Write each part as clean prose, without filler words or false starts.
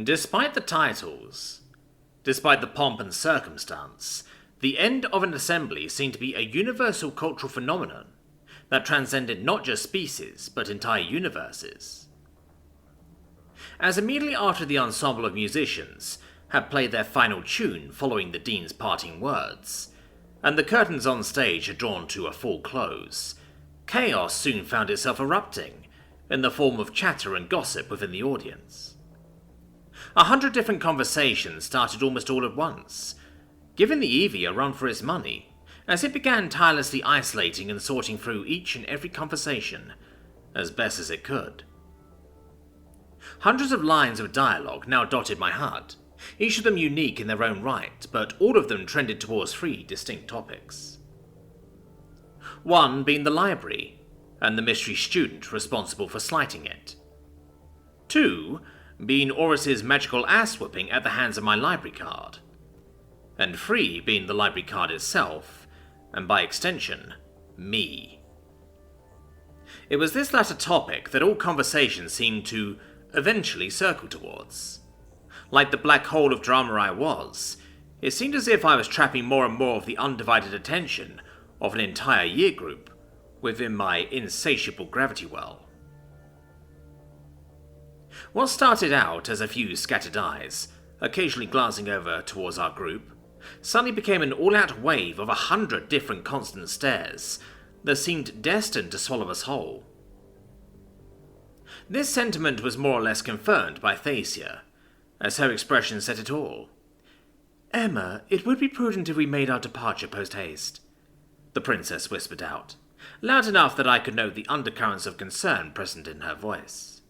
Despite the titles, despite the pomp and circumstance, the end of an assembly seemed to be a universal cultural phenomenon that transcended not just species, but entire universes. As immediately after the ensemble of musicians had played their final tune following the dean's parting words, and the curtains on stage had drawn to a full close, chaos soon found itself erupting in the form of chatter and gossip within the audience. 100 different conversations started almost all at once, giving the Eevee a run for its money, as it began tirelessly isolating and sorting through each and every conversation as best as it could. Hundreds of lines of dialogue now dotted my HUD, each of them unique in their own right, but all of them trended towards 3 distinct topics. One being the library, and the mystery student responsible for slighting it. 2 being Oris's magical ass-whipping at the hands of my library card. And 3 being the library card itself, and by extension, me. It was this latter topic that all conversations seemed to eventually circle towards. Like the black hole of drama I was, it seemed as if I was trapping more and more of the undivided attention of an entire year group within my insatiable gravity well. What started out as a few scattered eyes, occasionally glancing over towards our group, suddenly became an all-out wave of 100 different constant stares that seemed destined to swallow us whole. This sentiment was more or less confirmed by Thacia, as her expression said it all. "Emma, it would be prudent if we made our departure post-haste," the princess whispered out, loud enough that I could note the undercurrents of concern present in her voice.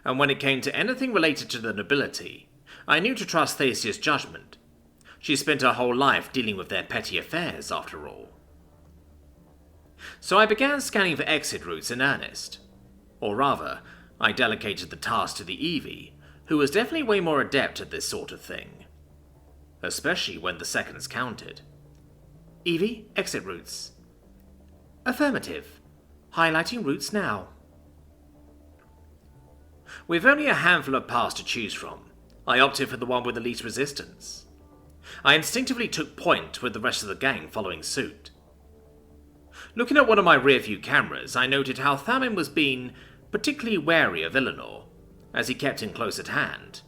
And when it came to anything related to the nobility, I knew to trust Thacia's judgment. She spent her whole life dealing with their petty affairs, after all. So I began scanning for exit routes in earnest. Or rather, I delegated the task to the Eevee, who was definitely way more adept at this sort of thing. Especially when the seconds counted. "Eevee, exit routes." "Affirmative. Highlighting routes now." With only a handful of paths to choose from, I opted for the one with the least resistance. I instinctively took point with the rest of the gang following suit. Looking at one of my rear-view cameras, I noted how Thamin was being particularly wary of Elanor, as he kept him close at hand.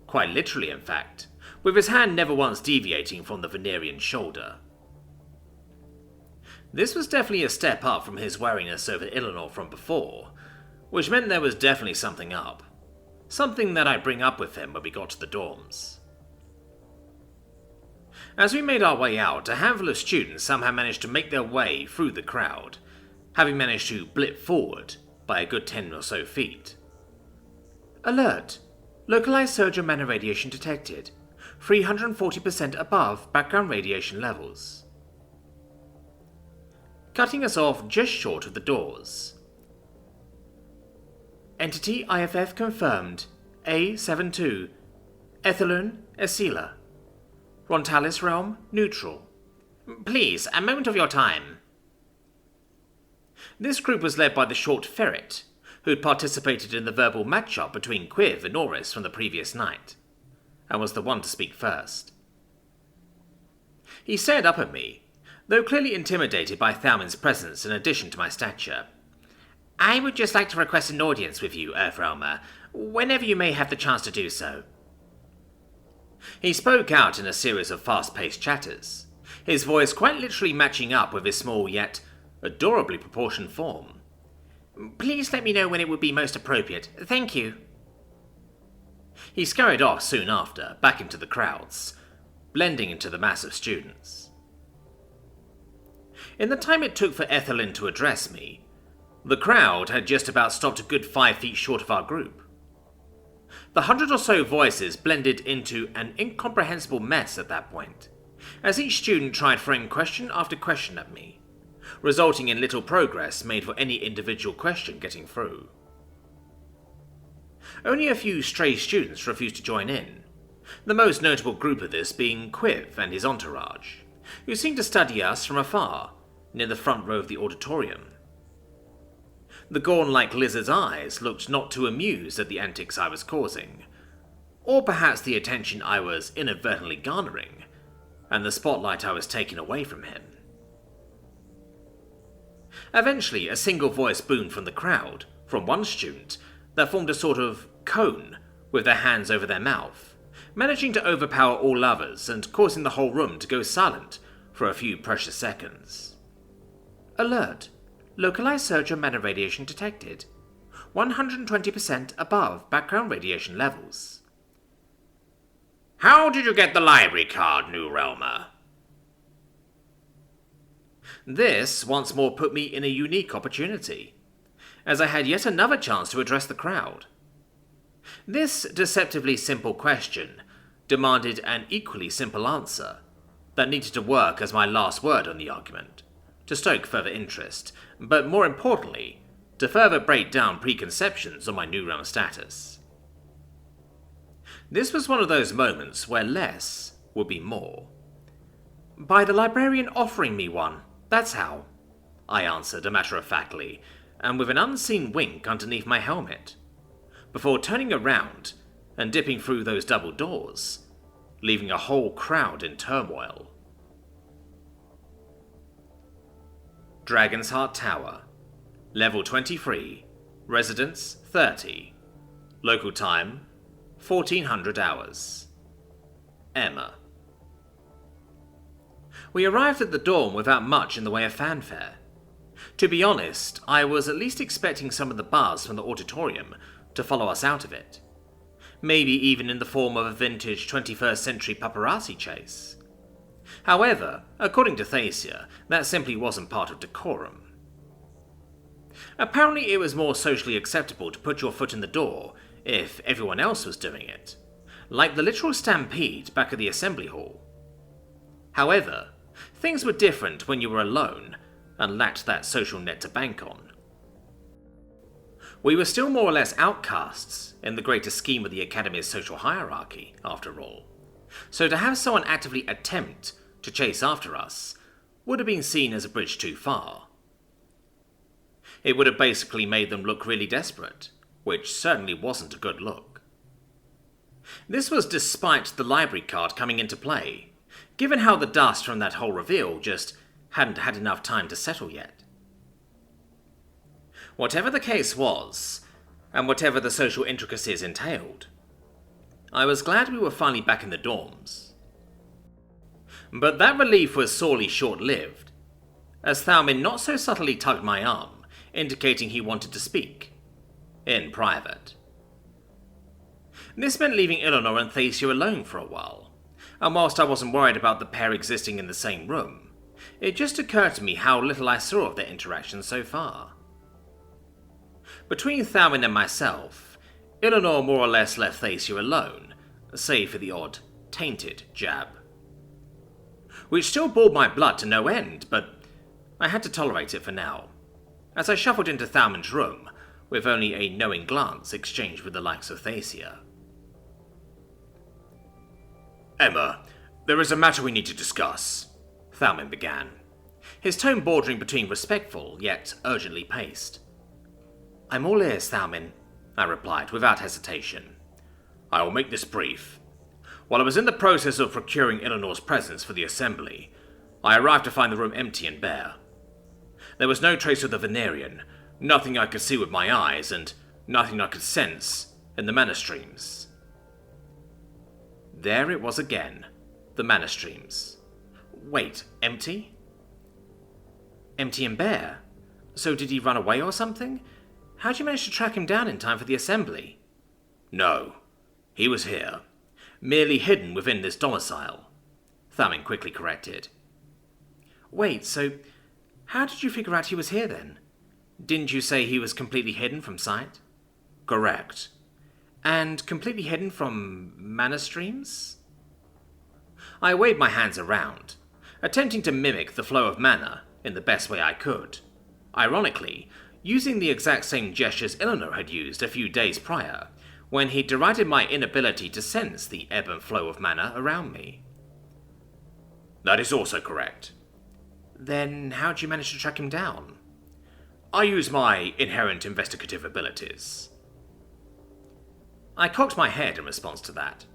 Quite literally, in fact, with his hand never once deviating from the Venerian shoulder. This was definitely a step up from his wariness over Elanor from before, which meant there was definitely something up. Something that I'd bring up with him when we got to the dorms. As we made our way out, a handful of students somehow managed to make their way through the crowd, having managed to blip forward by a good 10 or so feet. "Alert! Localized surge of mana radiation detected. 340% above background radiation levels." Cutting us off just short of the doors. "Entity IFF confirmed. A72. Ethylene Esila. Rontalis realm neutral." "Please, a moment of your time." This group was led by the short ferret, who had participated in the verbal match-up between Quiv and Oris from the previous night, and was the one to speak first. He stared up at me, though clearly intimidated by Thalmin's presence in addition to my stature. "I would just like to request an audience with you, Earthrealmer, whenever you may have the chance to do so." He spoke out in a series of fast-paced chatters, his voice quite literally matching up with his small yet adorably proportioned form. "Please let me know when it would be most appropriate. Thank you." He scurried off soon after, back into the crowds, blending into the mass of students. In the time it took for Ethylene to address me, the crowd had just about stopped a good 5 feet short of our group. The 100 or so voices blended into an incomprehensible mess at that point, as each student tried throwing question after question at me, resulting in little progress made for any individual question getting through. Only a few stray students refused to join in, the most notable group of this being Quiv and his entourage, who seemed to study us from afar, near the front row of the auditorium. The Gorn-like lizard's eyes looked not too amused at the antics I was causing, or perhaps the attention I was inadvertently garnering, and the spotlight I was taking away from him. Eventually, a single voice boomed from the crowd, from one student, that formed a sort of cone with their hands over their mouth, managing to overpower all others and causing the whole room to go silent for a few precious seconds. Alert! Localized surge of mana radiation detected. 120% above background radiation levels. How did you get the library card, New Realmer? This once more put me in a unique opportunity, as I had yet another chance to address the crowd. This deceptively simple question demanded an equally simple answer that needed to work as my last word on the argument, to stoke further interest, but more importantly, to further break down preconceptions on my New Realm status. This was one of those moments where less would be more. By the librarian offering me one, that's how, I answered matter-of-factly, and with an unseen wink underneath my helmet, before turning around and dipping through those double doors, leaving a whole crowd in turmoil. Dragon's Heart Tower, Level 23, Residence 30, Local Time 1400 hours. Emma. We arrived at the dorm without much in the way of fanfare. To be honest, I was at least expecting some of the buzz from the auditorium to follow us out of it. Maybe even in the form of a vintage 21st century paparazzi chase. However, according to Thacia, that simply wasn't part of decorum. Apparently it was more socially acceptable to put your foot in the door if everyone else was doing it, like the literal stampede back at the assembly hall. However, things were different when you were alone and lacked that social net to bank on. We were still more or less outcasts in the greater scheme of the Academy's social hierarchy, after all, so to have someone actively attempt to chase after us would have been seen as a bridge too far. It would have basically made them look really desperate, which certainly wasn't a good look. This was despite the library card coming into play, given how the dust from that whole reveal just hadn't had enough time to settle yet. Whatever the case was, and whatever the social intricacies entailed, I was glad we were finally back in the dorms. But that relief was sorely short-lived, as Thalmin not so subtly tugged my arm, indicating he wanted to speak, in private. This meant leaving Elanor and Thacia alone for a while, and whilst I wasn't worried about the pair existing in the same room, it just occurred to me how little I saw of their interaction so far. Between Thalmin and myself, Elanor more or less left Thacia alone, save for the odd, tainted jab. Which still boiled my blood to no end, but I had to tolerate it for now, as I shuffled into Thalmin's room, with only a knowing glance exchanged with the likes of Thacia. Emma, there is a matter we need to discuss, Thalmin began, his tone bordering between respectful yet urgently paced. I'm all ears, Thalmin, I replied without hesitation. I will make this brief. While I was in the process of procuring Eleanor's presents for the assembly, I arrived to find the room empty and bare. There was no trace of the Venerian, nothing I could see with my eyes, and nothing I could sense in the mana streams. There it was again, the mana streams. Wait, empty? Empty and bare? So did he run away or something? How'd you manage to track him down in time for the assembly? No, he was here, merely hidden within this domicile, Thalmin quickly corrected. Wait, so how did you figure out he was here then? Didn't you say he was completely hidden from sight? Correct. And completely hidden from mana streams? I waved my hands around, attempting to mimic the flow of mana in the best way I could, ironically, using the exact same gestures Elanor had used a few days prior, when he derided my inability to sense the ebb and flow of mana around me. That is also correct. Then how'd you manage to track him down? I use my inherent investigative abilities. I cocked my head in response to that,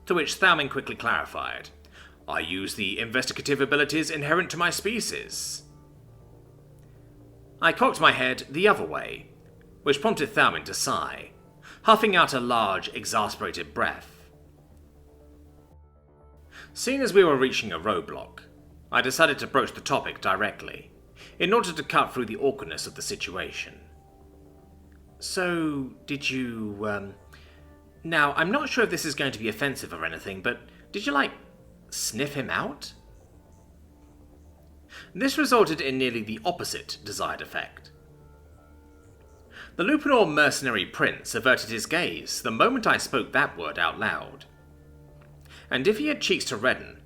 to which Thalmin quickly clarified, I use the investigative abilities inherent to my species. I cocked my head the other way, which prompted Thalmin to sigh, huffing out a large, exasperated breath. Seeing as we were reaching a roadblock, I decided to broach the topic directly, in order to cut through the awkwardness of the situation. So, did you, Now, I'm not sure if this is going to be offensive or anything, but did you, sniff him out? This resulted in nearly the opposite desired effect. The Lupanor mercenary prince averted his gaze the moment I spoke that word out loud. And if he had cheeks to redden,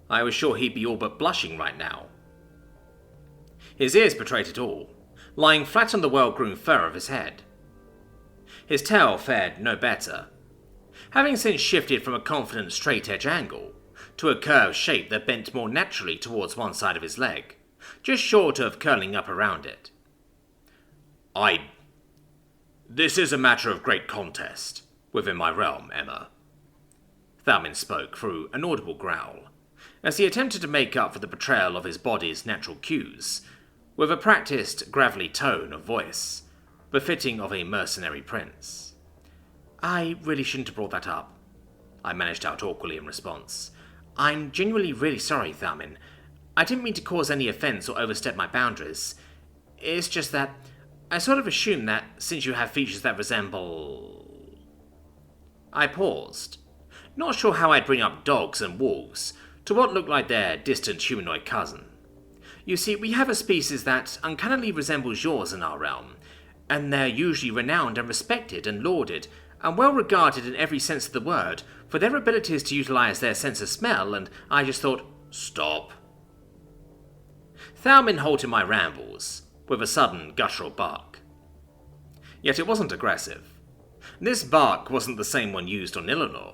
I was sure he'd be all but blushing right now. His ears betrayed it all, lying flat on the well-groomed fur of his head. His tail fared no better, having since shifted from a confident straight-edge angle to a curved shape that bent more naturally towards one side of his leg, just short of curling up around it. This is a matter of great contest within my realm, Emma. Thalmin spoke through an audible growl, as he attempted to make up for the betrayal of his body's natural cues, with a practiced, gravelly tone of voice, befitting of a mercenary prince. I really shouldn't have brought that up, I managed out awkwardly in response. I'm genuinely really sorry, Thalmin. I didn't mean to cause any offense or overstep my boundaries. It's just that I sort of assumed that since you have features that resemble... I paused, not sure how I'd bring up dogs and wolves to what looked like their distant humanoid cousin. You see, we have a species that uncannily resembles yours in our realm, and they're usually renowned and respected and lauded, and well regarded in every sense of the word for their abilities to utilize their sense of smell, and I just thought, stop. Thalmin halted my rambles with a sudden guttural bark. Yet it wasn't aggressive. This bark wasn't the same one used on Elanor.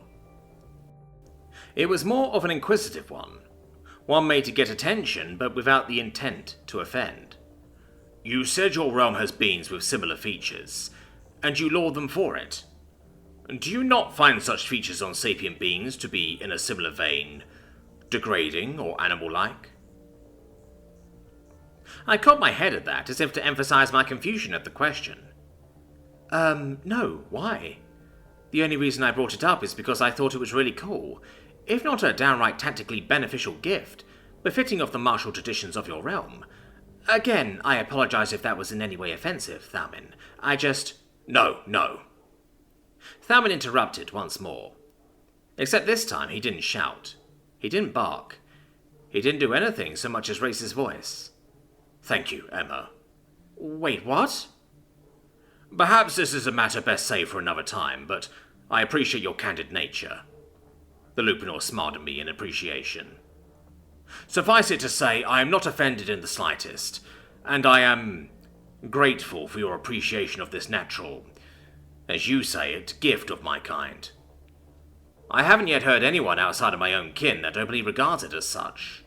It was more of an inquisitive one made to get attention but without the intent to offend. You said your realm has beings with similar features, and you laud them for it. Do you not find such features on sapient beings to be in a similar vein, degrading or animal-like? I cocked my head at that, as if to emphasize my confusion at the question. No, why? The only reason I brought it up is because I thought it was really cool, if not a downright tactically beneficial gift, befitting of the martial traditions of your realm. Again, I apologize if that was in any way offensive, Thalmin. No. Thalmin interrupted once more. Except this time he didn't shout. He didn't bark. He didn't do anything so much as raise his voice. Thank you, Emma. Wait, what? Perhaps this is a matter best saved for another time, but I appreciate your candid nature. The Lupanor smiled at me in appreciation. Suffice it to say, I am not offended in the slightest, and I am grateful for your appreciation of this natural, as you say it, gift of my kind. I haven't yet heard anyone outside of my own kin that openly regards it as such.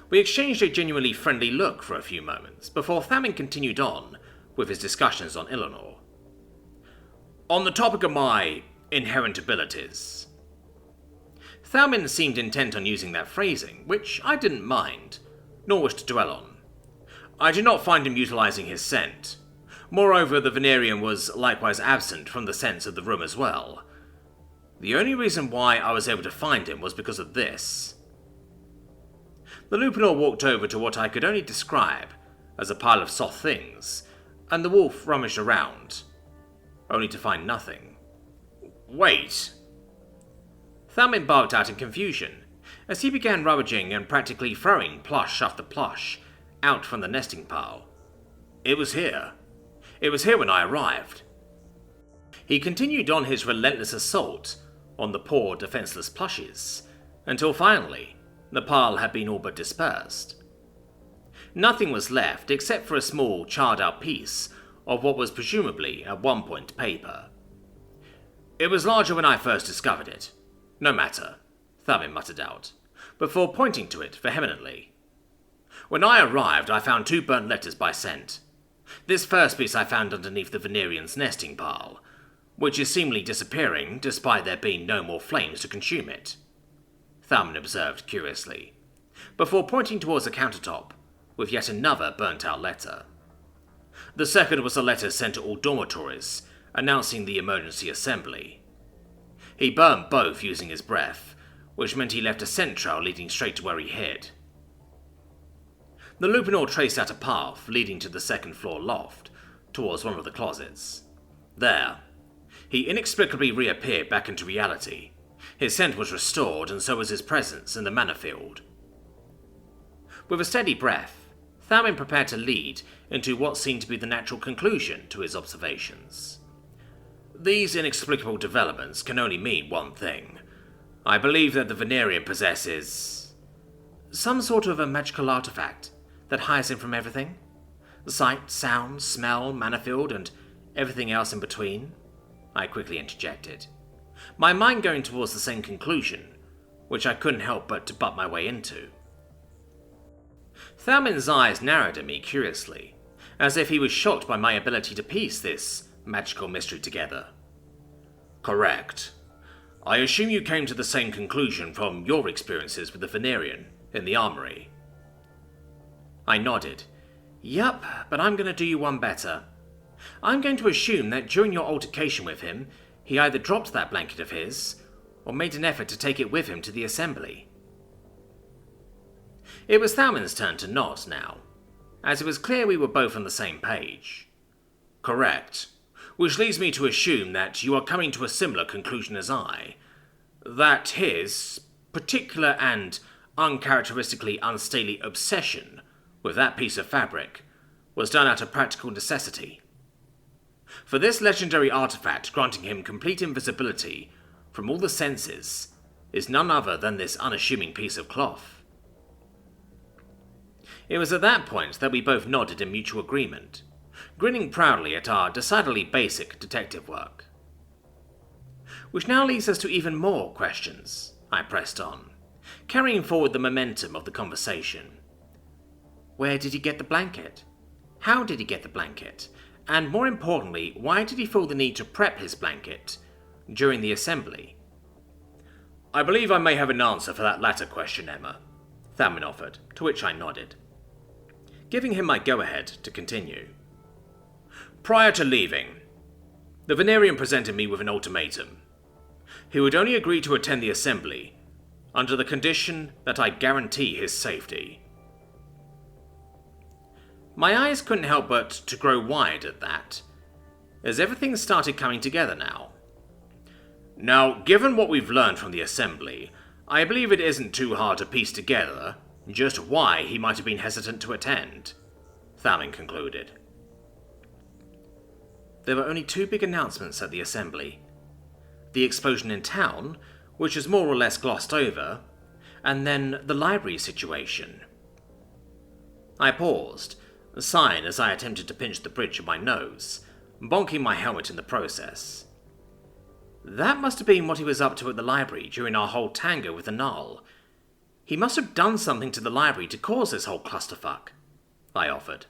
We exchanged a genuinely friendly look for a few moments, before Thalmin continued on with his discussions on Elanor. On the topic of my inherent abilities. Thalmin seemed intent on using that phrasing, which I didn't mind, nor wish to dwell on. I did not find him utilizing his scent. Moreover, the Venerian was likewise absent from the sense of the room as well. The only reason why I was able to find him was because of this. The Lupanor walked over to what I could only describe as a pile of soft things, and the wolf rummaged around, only to find nothing. Wait! Thalmin barked out in confusion, as he began rummaging and practically throwing plush after plush out from the nesting pile. It was here. It was here when I arrived. He continued on his relentless assault on the poor defenseless plushes, until finally the pile had been all but dispersed. Nothing was left except for a small charred out piece of what was presumably at one point paper. It was larger when I first discovered it. No matter, Thalmin muttered out, before pointing to it vehemently. When I arrived, I found 2 burnt letters by scent. This first piece I found underneath the Venerian's nesting pile, which is seemingly disappearing despite there being no more flames to consume it," Thalman observed curiously, before pointing towards the countertop with yet another burnt-out letter. The second was a letter sent to all dormitories, announcing the emergency assembly. He burned both using his breath, which meant he left a scent trail leading straight to where he hid. The Lupinor traced out a path leading to the second-floor loft, towards one of the closets. There, he inexplicably reappeared back into reality. His scent was restored, and so was his presence in the mana field. With a steady breath, Thalman prepared to lead into what seemed to be the natural conclusion to his observations. "These inexplicable developments can only mean one thing. I believe that the Venerian possesses some sort of a magical artifact that hides him from everything. Sight, sound, smell, mana field, and everything else in between," I quickly interjected, my mind going towards the same conclusion, which I couldn't help but to butt my way into. Thalman's eyes narrowed at me curiously, as if he was shocked by my ability to piece this magical mystery together. "Correct. I assume you came to the same conclusion from your experiences with the Venerian in the armory." I nodded. "Yup, but I'm going to do you one better. I'm going to assume that during your altercation with him, he either dropped that blanket of his, or made an effort to take it with him to the assembly." It was Thalman's turn to nod now, as it was clear we were both on the same page. "Correct. Which leads me to assume that you are coming to a similar conclusion as I, that his particular and uncharacteristically unstately obsession with that piece of fabric was done out of practical necessity. For this legendary artifact granting him complete invisibility from all the senses is none other than this unassuming piece of cloth." It was at that point that we both nodded in mutual agreement, grinning proudly at our decidedly basic detective work. "Which now leads us to even more questions," I pressed on, carrying forward the momentum of the conversation. "Where did he get the blanket? How did he get the blanket? And more importantly, why did he feel the need to prep his blanket during the assembly?" "I believe I may have an answer for that latter question, Emma," Thalman offered, to which I nodded, giving him my go-ahead to continue. "Prior to leaving, the Venerian presented me with an ultimatum. He would only agree to attend the assembly under the condition that I guarantee his safety." My eyes couldn't help but to grow wide at that, as everything started coming together now. "Now, given what we've learned from the assembly, I believe it isn't too hard to piece together just why he might have been hesitant to attend," Thalman concluded. There were only 2 big announcements at the assembly. The explosion in town, which was more or less glossed over, and then the library situation. I paused, sighing as I attempted to pinch the bridge of my nose, bonking my helmet in the process. That must have been what he was up to at the library during our whole tango with the Null. He must have done something to the library to cause this whole clusterfuck, I offered.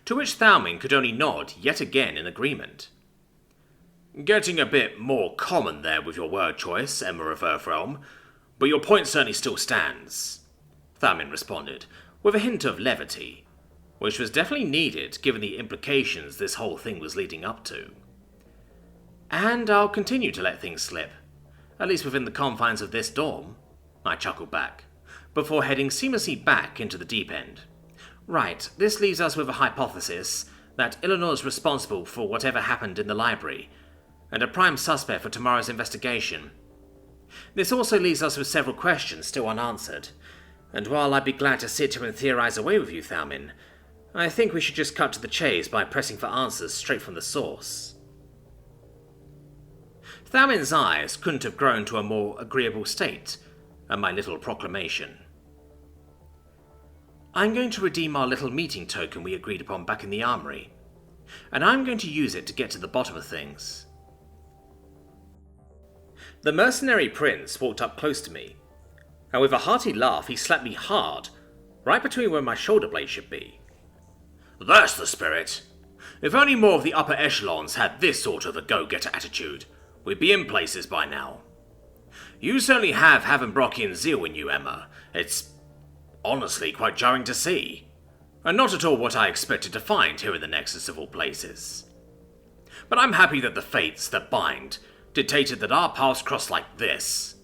To which Thalman could only nod yet again in agreement. "Getting a bit more common there with your word choice, Emma of Earthrealm, but your point certainly still stands," Thalman responded, with a hint of levity, which was definitely needed given the implications this whole thing was leading up to. "And I'll continue to let things slip, at least within the confines of this dorm," I chuckled back, before heading seamlessly back into the deep end. "Right, this leaves us with a hypothesis that Eleanor's responsible for whatever happened in the library, and a prime suspect for tomorrow's investigation. This also leaves us with several questions still unanswered, and while I'd be glad to sit here and theorize away with you, Thalman, I think we should just cut to the chase by pressing for answers straight from the source." Thalman's eyes couldn't have grown to a more agreeable state at my little proclamation. "I'm going to redeem our little meeting token we agreed upon back in the armory, and I'm going to use it to get to the bottom of things." The mercenary prince walked up close to me, and with a hearty laugh he slapped me hard right between where my shoulder blade should be. That's the spirit. If only more of the upper echelons had this sort of a go-getter attitude, we'd be in places by now. You certainly have Havenbrockian zeal in you, Emma. It's honestly quite jarring to see, and not at all what I expected to find here in the Nexus of all places. But I'm happy that the fates that bind dictated that our paths cross like this.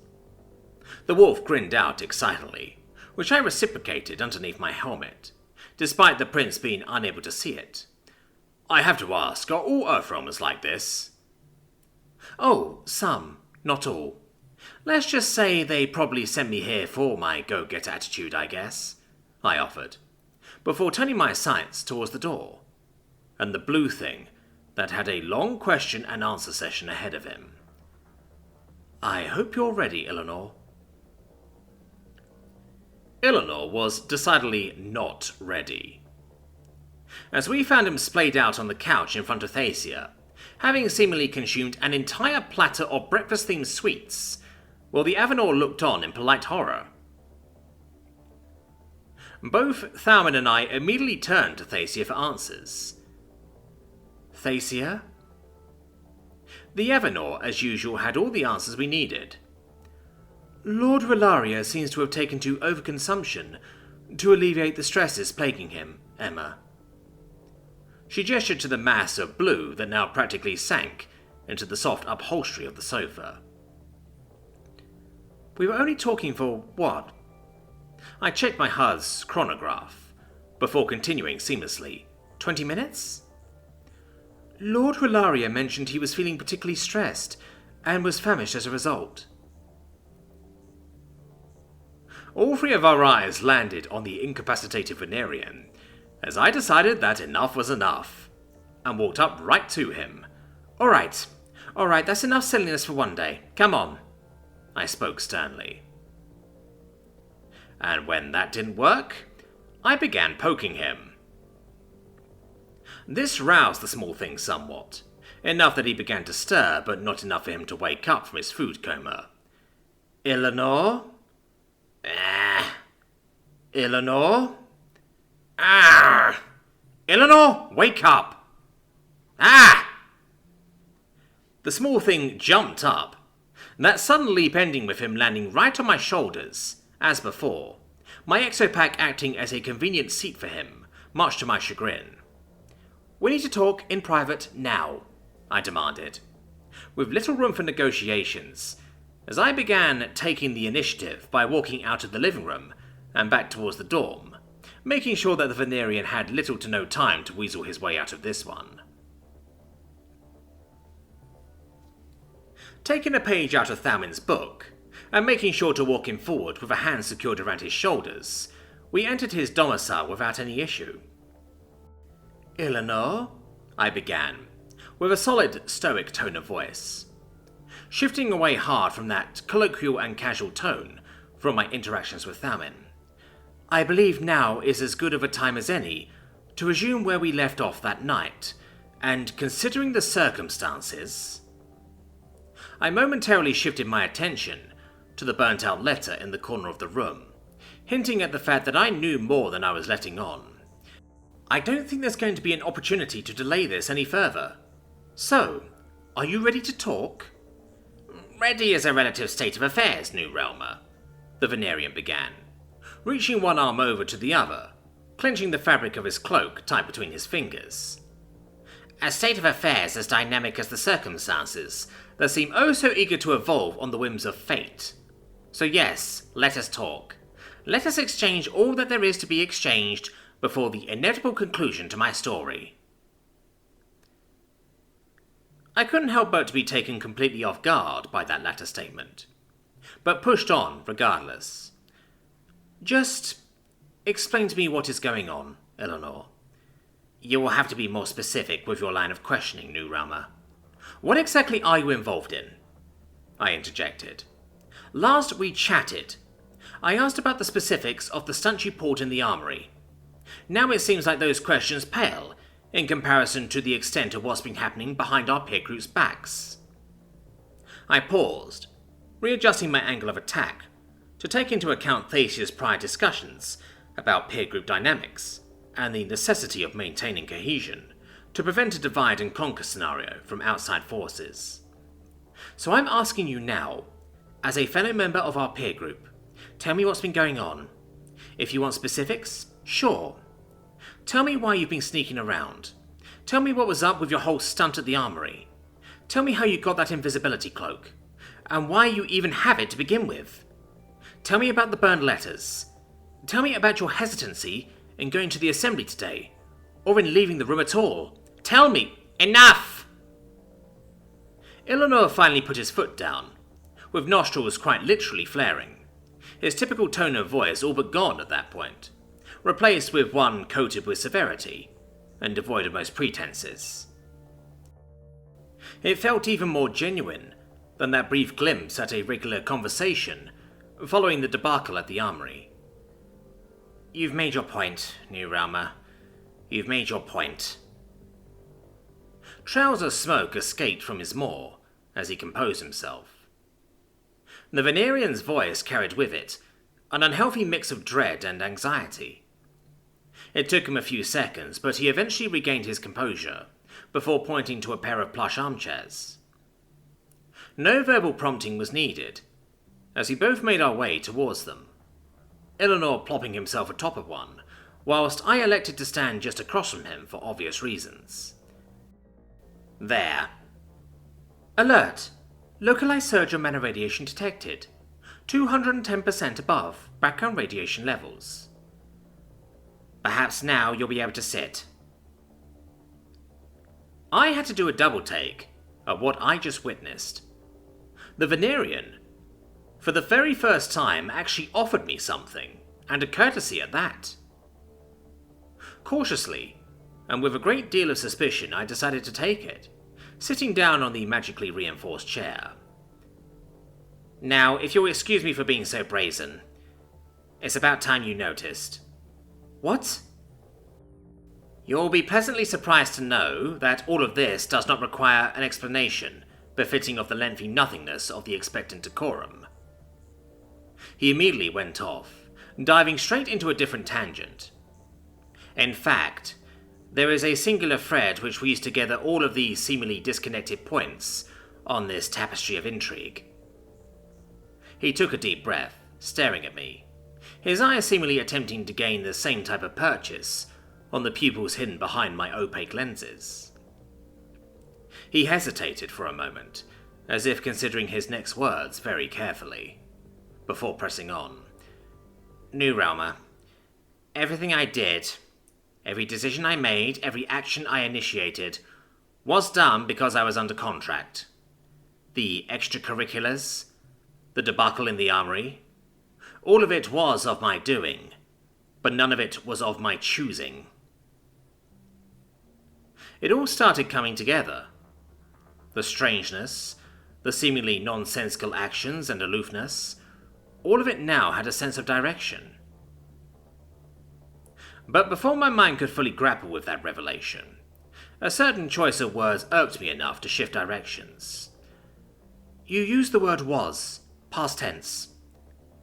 The wolf grinned out excitedly, which I reciprocated underneath my helmet, despite the prince being unable to see it. I have to ask, are all Earthrealmers like this? Oh, some, not all. Let's just say they probably sent me here for my go-getter attitude, I guess, I offered, before turning my sights towards the door, and the blue thing that had a long question and answer session ahead of him. I hope you're ready, Elanor. Elanor was decidedly not ready. As we found him splayed out on the couch in front of Thacia, having seemingly consumed an entire platter of breakfast-themed sweets, while the Avenor looked on in polite horror. Both Thalman and I immediately turned to Thacia for answers. Thacia? The Avenor, as usual, had all the answers we needed. Lord Rellaria seems to have taken to overconsumption to alleviate the stresses plaguing him, Emma. She gestured to the mass of blue that now practically sank into the soft upholstery of the sofa. We were only talking for what? I checked my HUD's chronograph, before continuing seamlessly. 20 minutes? Lord Rellaria mentioned he was feeling particularly stressed, and was famished as a result. All three of our eyes landed on the incapacitated Venerian, as I decided that enough was enough, and walked up right to him. Alright, that's enough silliness for one day. Come on, I spoke sternly. And when that didn't work, I began poking him. This roused the small thing somewhat, enough that he began to stir, but not enough for him to wake up from his food coma. Elanor? Elanor? Elanor, wake up! The small thing jumped up, that sudden leap ending with him landing right on my shoulders, as before, my exopack acting as a convenient seat for him, much to my chagrin. We need to talk in private now, I demanded, with little room for negotiations, as I began taking the initiative by walking out of the living room and back towards the dorm, making sure that the Venerian had little to no time to weasel his way out of this one. Taking a page out of Thalman's book, and making sure to walk him forward with a hand secured around his shoulders, we entered his domicile without any issue. Elanor? I began, with a solid, stoic tone of voice, shifting away hard from that colloquial and casual tone from my interactions with Thalman. I believe now is as good of a time as any to resume where we left off that night, and considering the circumstances... I momentarily shifted my attention to the burnt-out letter in the corner of the room, hinting at the fact that I knew more than I was letting on. I don't think there's going to be an opportunity to delay this any further. So, are you ready to talk? Ready is a relative state of affairs, New Realmer, the Venerian began, reaching one arm over to the other, clenching the fabric of his cloak tight between his fingers. A state of affairs as dynamic as the circumstances that seem oh so eager to evolve on the whims of fate. So yes, let us talk. Let us exchange all that there is to be exchanged before the inevitable conclusion to my story. I couldn't help but to be taken completely off guard by that latter statement, but pushed on regardless. Just explain to me what is going on, Elanor. You will have to be more specific with your line of questioning, New Realmer. What exactly are you involved in? I interjected. Last we chatted, I asked about the specifics of the stunt you pulled in the armory. Now it seems like those questions pale in comparison to the extent of what's been happening behind our peer group's backs. I paused, readjusting my angle of attack to take into account Thacia's prior discussions about peer group dynamics and the necessity of maintaining cohesion to prevent a divide and conquer scenario from outside forces. So I'm asking you now, as a fellow member of our peer group, tell me what's been going on. If you want specifics, sure. Tell me why you've been sneaking around. Tell me what was up with your whole stunt at the armory. Tell me how you got that invisibility cloak, and why you even have it to begin with. Tell me about the burned letters. Tell me about your hesitancy in going to the assembly today, or in leaving the room at all. Tell me. Enough! Elanor finally put his foot down, with nostrils quite literally flaring, his typical tone of voice all but gone at that point, replaced with one coated with severity, and devoid of most pretenses. It felt even more genuine than that brief glimpse at a regular conversation following the debacle at the armory. You've made your point, New Realmer. You've made your point. Trails of smoke escaped from his maw as he composed himself. The Venerian's voice carried with it an unhealthy mix of dread and anxiety. It took him a few seconds, but he eventually regained his composure before pointing to a pair of plush armchairs. No verbal prompting was needed, as we both made our way towards them, Elanor plopping himself atop of one, whilst I elected to stand just across from him for obvious reasons. There. Alert! Localized surge of mana radiation detected. 210% above background radiation levels. Perhaps now you'll be able to sit. I had to do a double take of what I just witnessed. The Venerian, for the very first time, actually offered me something, and a courtesy at that. Cautiously, and with a great deal of suspicion, I decided to take it, sitting down on the magically reinforced chair. Now, if you'll excuse me for being so brazen, it's about time you noticed. What? You'll be pleasantly surprised to know that all of this does not require an explanation befitting of the lengthy nothingness of the expectant decorum. He immediately went off, diving straight into a different tangent. In fact, there is a singular thread which weaves together all of these seemingly disconnected points on this tapestry of intrigue. He took a deep breath, staring at me, his eyes seemingly attempting to gain the same type of purchase on the pupils hidden behind my opaque lenses. He hesitated for a moment, as if considering his next words very carefully, before pressing on. New Realmer, everything I did, every decision I made, every action I initiated, was done because I was under contract. The extracurriculars, the debacle in the armory, all of it was of my doing, but none of it was of my choosing. It all started coming together. The strangeness, the seemingly nonsensical actions and aloofness, all of it now had a sense of direction. But before my mind could fully grapple with that revelation, a certain choice of words irked me enough to shift directions. You used the word was, past tense.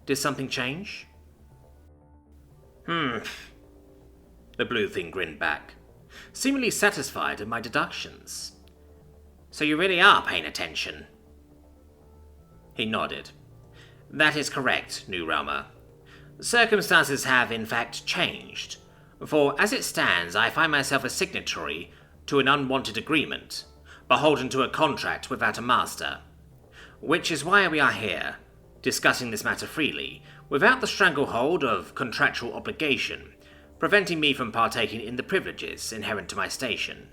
Did something change? The blue thing grinned back, seemingly satisfied at my deductions. So you really are paying attention? He nodded. That is correct, New Realmer. Circumstances have, in fact, changed, for as it stands, I find myself a signatory to an unwanted agreement, beholden to a contract without a master. Which is why we are here, discussing this matter freely, without the stranglehold of contractual obligation, preventing me from partaking in the privileges inherent to my station.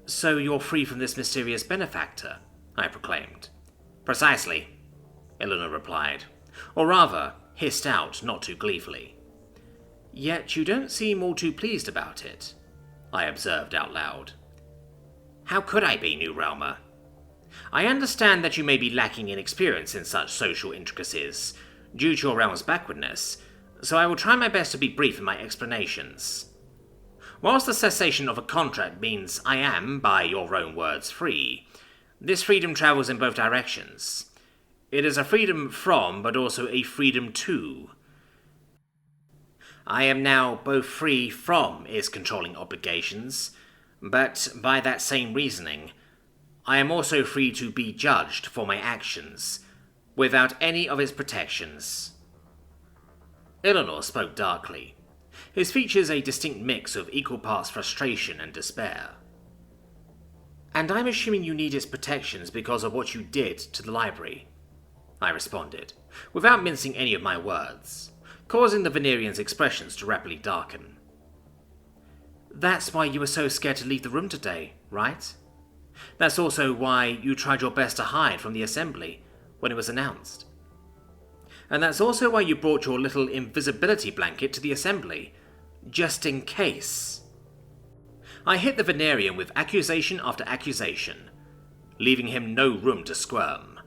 So you're free from this mysterious benefactor, I proclaimed. Precisely, Elanor replied, or rather, hissed out not too gleefully. Yet you don't seem all too pleased about it, I observed out loud. How could I be, New Realmer? I understand that you may be lacking in experience in such social intricacies, due to your realm's backwardness, so I will try my best to be brief in my explanations. Whilst the cessation of a contract means I am, by your own words, free, this freedom travels in both directions. It is a freedom from, but also a freedom to. I am now both free from his controlling obligations, but by that same reasoning, I am also free to be judged for my actions, without any of his protections. Elanor spoke darkly, his features a distinct mix of equal parts frustration and despair. And I'm assuming you need its protections because of what you did to the library, I responded, without mincing any of my words, causing the Venerian's expressions to rapidly darken. That's why you were so scared to leave the room today, right? That's also why you tried your best to hide from the assembly when it was announced. And that's also why you brought your little invisibility blanket to the assembly, just in case. I hit the Venerian with accusation after accusation, leaving him no room to squirm.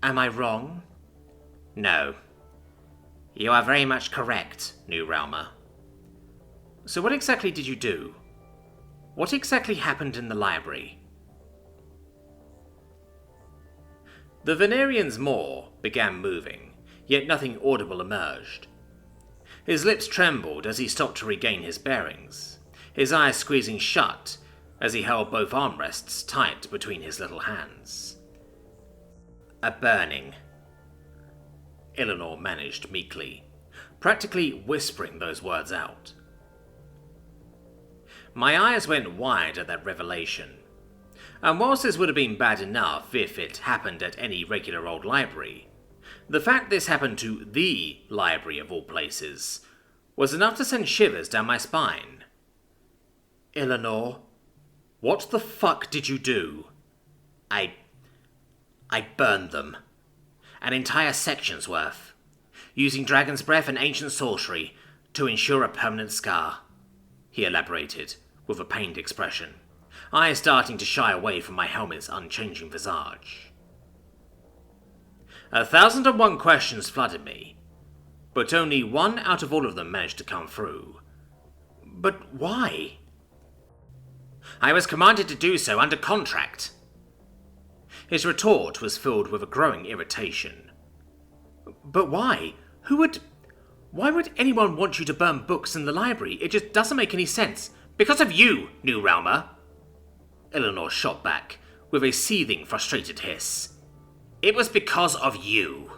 Am I wrong? No. You are very much correct, New Realmer. So what exactly did you do? What exactly happened in the library? The Venerian's maw began moving, yet nothing audible emerged. His lips trembled as he stopped to regain his bearings, his eyes squeezing shut as he held both armrests tight between his little hands. A burning, Elanor managed meekly, practically whispering those words out. My eyes went wide at that revelation. And whilst this would have been bad enough if it happened at any regular old library, the fact this happened to the library of all places was enough to send shivers down my spine. Elanor, what the fuck did you do? I burned them. An entire section's worth, using dragon's breath and ancient sorcery to ensure a permanent scar, he elaborated with a pained expression, eyes starting to shy away from my helmet's unchanging visage. 1,001 questions flooded me, but only one out of all of them managed to come through. But why? I was commanded to do so under contract. His retort was filled with a growing irritation. But why? Why would anyone want you to burn books in the library? It just doesn't make any sense. Because of you, New Realmer. Elanor shot back, with a seething, frustrated hiss. It was because of you.